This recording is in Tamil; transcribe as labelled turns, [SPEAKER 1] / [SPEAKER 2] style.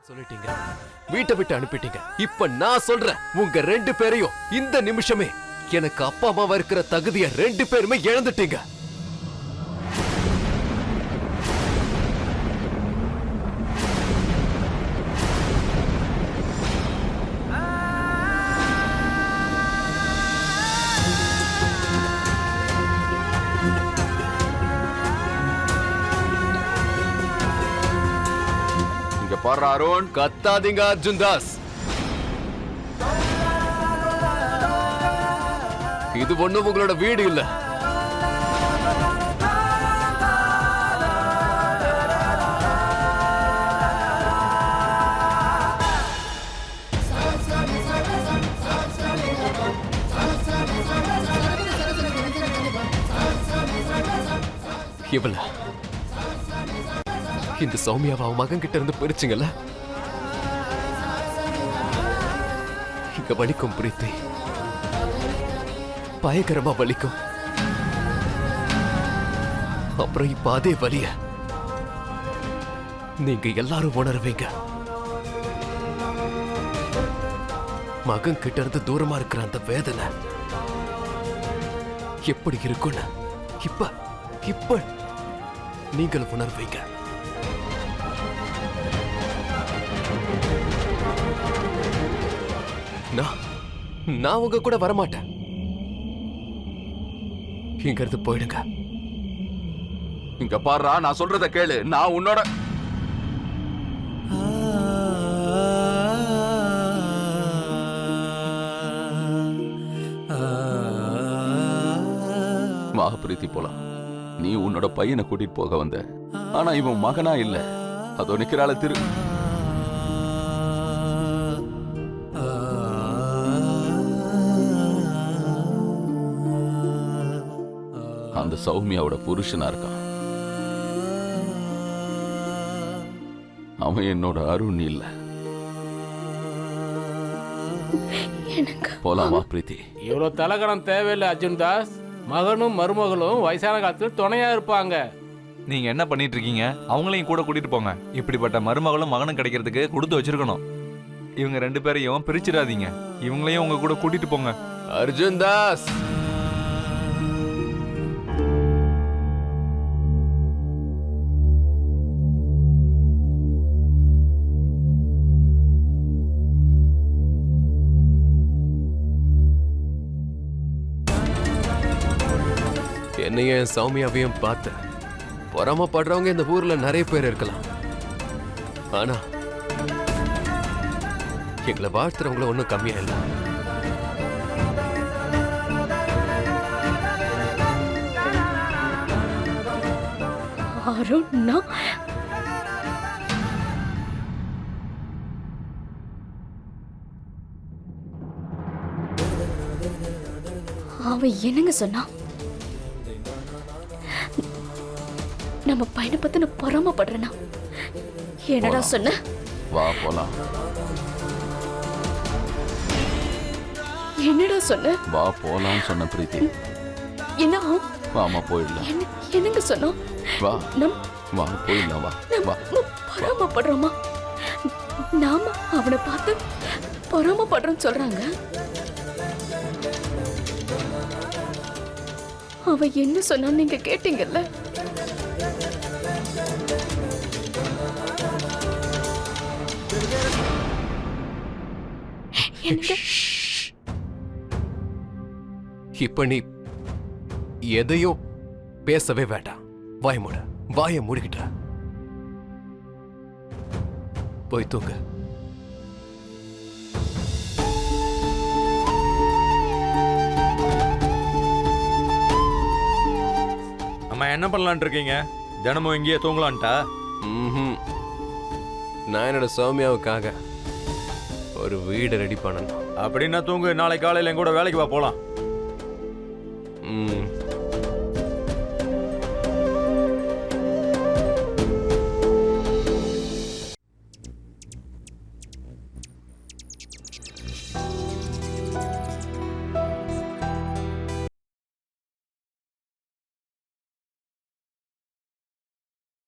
[SPEAKER 1] சொல்லிட்டீங்க, வீட்டை விட்டு அனுப்பிட்டீங்க. இப்ப நான் சொல்றேன், உங்க 2 பேரையும் இந்த நிமிஷமே எனக்கு அப்பா அம்மாவா இருக்கிற தகுதியை 2 பேருமே இழந்துட்டீங்க.
[SPEAKER 2] பாரு அருண்,
[SPEAKER 1] கத்தாதீங்க அர்ஜுன் தாஸ். இது ஒண்ணும் உங்களோட வீடு இல்ல. இவள இந்த சௌமியாவை அவன் மகன் கிட்ட இருந்து பிரிச்சுங்கல்ல, இங்க வலிக்கும் பிரீத்தி, பயங்கரமா வலிக்கும். அப்புறம் இப்ப அதே வலிய நீங்க எல்லாரும் உணர்வீங்க. மகன் கிட்ட இருந்து தூரமா இருக்கிற அந்த வேதனை எப்படி இருக்குன்னு இப்ப இப்ப நீங்கள் உணர்வீங்க. நான் உங்க கூட வரமாட்டேன். இங்க இருந்து போயிடுங்க.
[SPEAKER 2] இங்க பாரு, நான் சொல்றத கேளு. நான் உன்னோட வா பிரீத்தி, போலாம். நீ உன்னோட பையனை கூட்டிட்டு போக வந்த, ஆனா இவன் மகனா இல்ல. அதோ நிக்கிறாள திரு, அந்த சௌமியாவோட புருஷனா இருக்கான். அவன் என்னோட அருண் இல்ல. போலாமா பிரீத்தி?
[SPEAKER 3] இவ்வளவு தலகணம் தேவையில்லை அர்ஜுன் தாஸ். மகனும் மருமகளும் வயசான காலத்துல துணையா இருப்பாங்க.
[SPEAKER 4] நீங்க என்ன பண்ணிட்டு இருக்கீங்க? அவங்களையும் கூட கூட்டிட்டு போங்க. இப்படிப்பட்ட மருமகளும் மகனும் கிடைக்கிறதுக்கு கொடுத்து வச்சிருக்கணும். இவங்க 2 பேரையும் பிரிச்சிடாதீங்க. இவங்களையும் உங்க கூட கூட்டிட்டு போங்க.
[SPEAKER 1] அர்ஜுன் தாஸ், என்னையும் சௌமியாவையும் பார்த்து பொறாமப்படுறவங்க இந்த ஊர்ல நிறைய பேர் இருக்கலாம். ஆனா எங்களை வாழ்த்துறவங்கள ஒன்றும் கம்மியா இல்லை.
[SPEAKER 5] அருண், அவ என்னங்க சொன்னா? நம்ம பையனை பத்தி நான் பொறாமப்படுறேனா? என்னடா சொன்ன?
[SPEAKER 2] வா போலாம்.
[SPEAKER 5] என்னடா சொன்ன?
[SPEAKER 2] வா போலாம் சொன்ன பிரீத்தி.
[SPEAKER 5] என்ன?
[SPEAKER 2] வாமா போயிடலாம்.
[SPEAKER 5] என்னங்க சொன்னோம்?
[SPEAKER 2] வா வா போயிடலாம். வா வா.
[SPEAKER 5] பொறாமப்படுறோமா? நாம அவனை பார்த்து பொறாமப்படுறோம் சொல்றாங்க. அவ என்ன சொன்னா நீங்க கேட்டீங்கல்ல?
[SPEAKER 1] இப்ப நீ எதையும் பேசவே வேண்டாம். வாய மூடிக்கிட்ட போய் தூங்க.
[SPEAKER 4] அம்மா என்ன பண்ணலான் இருக்கீங்க? தினமும் இங்கேயே தூங்கலான்ட்டா?
[SPEAKER 1] நான் என்னோட சௌமியாவுக்காக ஒரு வீடு ரெடி பண்ணணும்.
[SPEAKER 4] அப்படின்னா தூங்கு. நாளை காலையில் என் கூட வேலைக்கு வா, போலாம்.